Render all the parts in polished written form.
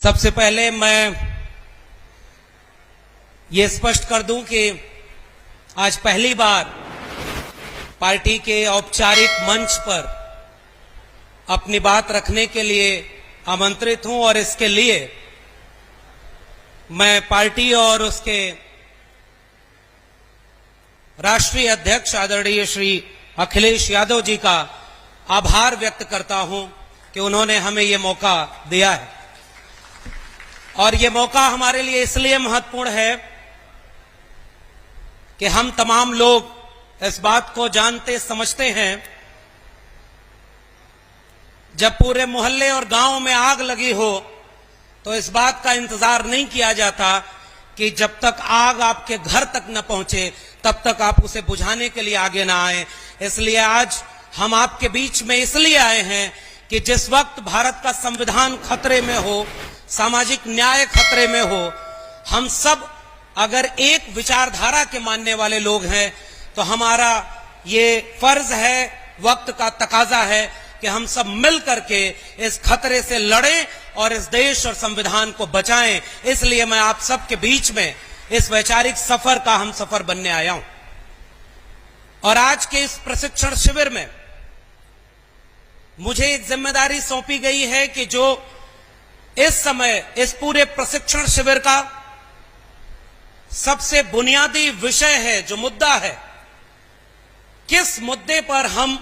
सबसे पहले मैं ये स्पष्ट कर दूं कि आज पहली बार पार्टी के औपचारिक मंच पर अपनी बात रखने के लिए आमंत्रित हूं और इसके लिए मैं पार्टी और उसके राष्ट्रीय अध्यक्ष आदरणीय श्री अखिलेश यादव जी का आभार व्यक्त करता हूं कि उन्होंने हमें ये मौका दिया है। और ये मौका हमारे लिए इसलिए महत्वपूर्ण है कि हम तमाम लोग इस बात को जानते समझते हैं, जब पूरे मोहल्ले और गांव में आग लगी हो तो इस बात का इंतजार नहीं किया जाता कि जब तक आग आपके घर तक न पहुंचे तब तक आप उसे बुझाने के लिए आगे ना आए। इसलिए आज हम आपके बीच में इसलिए आए हैं कि जिस वक्त भारत का संविधान खतरे में हो, सामाजिक न्याय खतरे में हो, हम सब अगर एक विचारधारा के मानने वाले लोग हैं तो हमारा ये फर्ज है, वक्त का तकाजा है कि हम सब मिल करके इस खतरे से लड़ें और इस देश और संविधान को बचाएं। इसलिए मैं आप सबके बीच में इस वैचारिक सफर का हम सफर बनने आया हूं। और आज के इस प्रशिक्षण शिविर में मुझे एक जिम्मेदारी सौंपी गई है कि जो इस समय इस पूरे प्रशिक्षण शिविर का सबसे बुनियादी विषय है, जो मुद्दा है, किस मुद्दे पर हम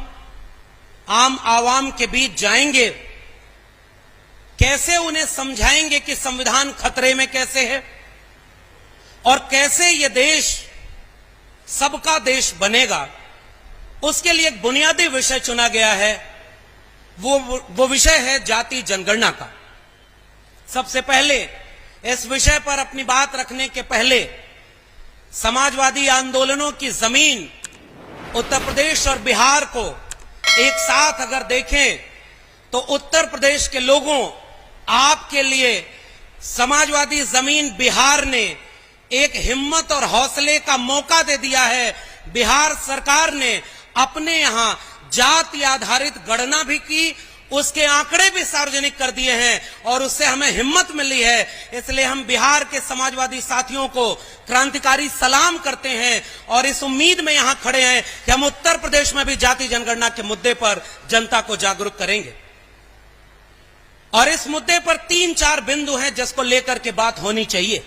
आम आवाम के बीच जाएंगे, कैसे उन्हें समझाएंगे कि संविधान खतरे में कैसे है और कैसे ये देश सबका देश बनेगा, उसके लिए एक बुनियादी विषय चुना गया है। वो विषय है जाति जनगणना का। सबसे पहले इस विषय पर अपनी बात रखने के पहले समाजवादी आंदोलनों की जमीन उत्तर प्रदेश और बिहार को एक साथ अगर देखें तो उत्तर प्रदेश के लोगों, आपके लिए समाजवादी जमीन बिहार ने एक हिम्मत और हौसले का मौका दे दिया है। बिहार सरकार ने अपने यहां जाति आधारित गणना भी की, उसके आंकड़े भी सार्वजनिक कर दिए हैं और उससे हमें हिम्मत मिली है। इसलिए हम बिहार के समाजवादी साथियों को क्रांतिकारी सलाम करते हैं और इस उम्मीद में यहां खड़े हैं कि हम उत्तर प्रदेश में भी जाति जनगणना के मुद्दे पर जनता को जागरूक करेंगे। और इस मुद्दे पर 3-4 बिंदु हैं जिसको लेकर के बात होनी चाहिए।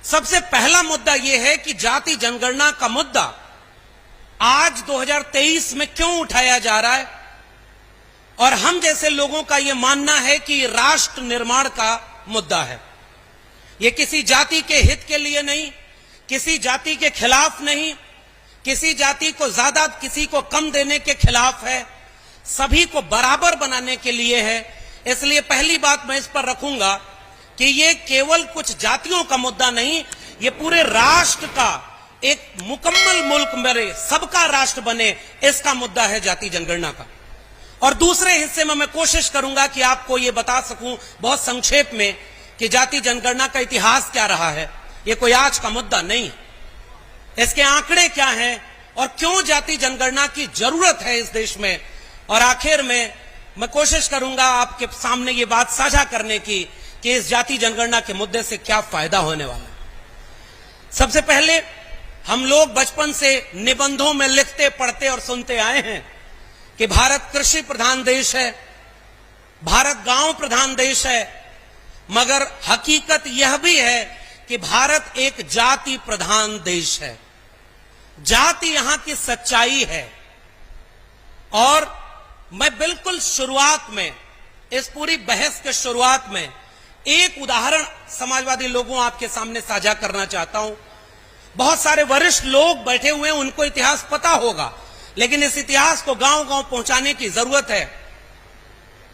सबसे पहला मुद्दा यह है कि जाति जनगणना का मुद्दा आज 2023 में क्यों उठाया जा रहा है, और हम जैसे लोगों का यह मानना है कि राष्ट्र निर्माण का मुद्दा है। यह किसी जाति के हित के लिए नहीं, किसी जाति के खिलाफ नहीं, किसी जाति को ज्यादा किसी को कम देने के खिलाफ है, सभी को बराबर बनाने के लिए है। इसलिए पहली बात मैं इस पर रखूंगा कि यह केवल कुछ जातियों का मुद्दा नहीं, यह पूरे राष्ट्र का, एक मुकम्मल मुल्क मेरे सबका राष्ट्र बने, इसका मुद्दा है जाति जनगणना का। और दूसरे हिस्से में मैं कोशिश करूंगा कि आपको यह बता सकूं बहुत संक्षेप में कि जाति जनगणना का इतिहास क्या रहा है। यह कोई आज का मुद्दा नहीं है, इसके आंकड़े क्या हैं और क्यों जाति जनगणना की जरूरत है इस देश में। और आखिर में मैं कोशिश करूंगा आपके सामने ये बात साझा करने की कि इस जाति जनगणना के मुद्दे से क्या फायदा होने वाला है। सबसे पहले हम लोग बचपन से निबंधों में लिखते, पढ़ते और सुनते आए हैं कि भारत कृषि प्रधान देश है, भारत गांव प्रधान देश है, मगर हकीकत यह भी है कि भारत एक जाति प्रधान देश है। जाति यहां की सच्चाई है। और मैं बिल्कुल शुरुआत में, इस पूरी बहस के शुरुआत में एक उदाहरण समाजवादी लोगों आपके सामने साझा करना चाहता हूं। बहुत सारे वरिष्ठ लोग बैठे हुए हैं, उनको इतिहास पता होगा, लेकिन इस इतिहास को गांव-गांव पहुंचाने की जरूरत है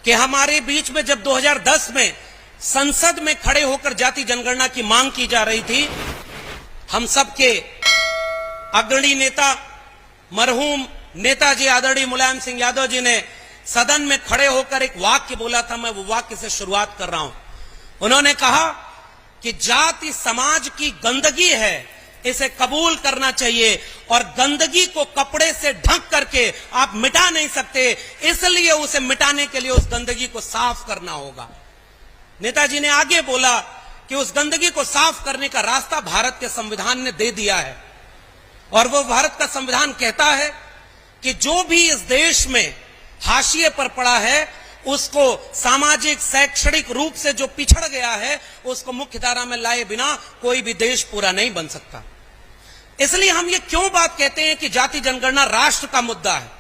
कि हमारे बीच में जब 2010 में संसद में खड़े होकर जाति जनगणना की मांग की जा रही थी, हम सबके अग्रणी नेता मरहूम नेताजी आदरणीय मुलायम सिंह यादव जी ने सदन में खड़े होकर एक वाक्य बोला था। मैं वो वाक्य से शुरुआत कर रहा हूं। उन्होंने कहा कि जाति समाज की गंदगी है, इसे कबूल करना चाहिए और गंदगी को कपड़े से ढक करके आप मिटा नहीं सकते, इसलिए उसे मिटाने के लिए उस गंदगी को साफ करना होगा। नेताजी ने आगे बोला कि उस गंदगी को साफ करने का रास्ता भारत के संविधान ने दे दिया है। और वो भारत का संविधान कहता है कि जो भी इस देश में हाशिए पर पड़ा है, उसको सामाजिक शैक्षणिक रूप से जो पिछड़ गया है, उसको मुख्य धारा में लाए बिना कोई भी देश पूरा नहीं बन सकता। इसलिए हम ये क्यों बात कहते हैं कि जाति जनगणना राष्ट्र का मुद्दा है,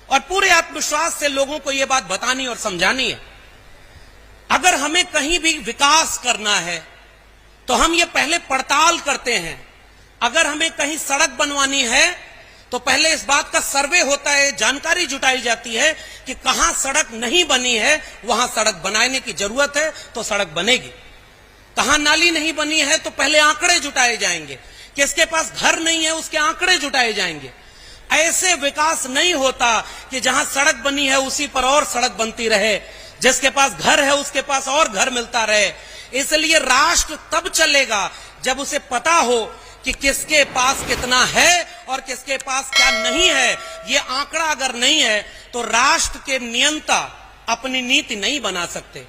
और पूरे आत्मविश्वास से लोगों को यह बात बतानी और समझानी है। अगर हमें कहीं भी विकास करना है तो हम ये पहले पड़ताल करते हैं। अगर हमें कहीं सड़क बनवानी है तो पहले इस बात का सर्वे होता है, जानकारी जुटाई जाती है कि कहां सड़क नहीं बनी है, वहां सड़क बनाने की जरूरत है तो सड़क बनेगी। कहां नाली नहीं बनी है तो पहले आंकड़े जुटाए जाएंगे, किसके पास घर नहीं है उसके आंकड़े जुटाए जाएंगे। ऐसे विकास नहीं होता कि जहां सड़क बनी है उसी पर और सड़क बनती रहे, जिसके पास घर है उसके पास और घर मिलता रहे। इसलिए राष्ट्र तब चलेगा जब उसे पता हो कि किसके पास कितना है और किसके पास क्या नहीं है। ये आंकड़ा अगर नहीं है तो राष्ट्र के नियंता अपनी नीति नहीं बना सकते।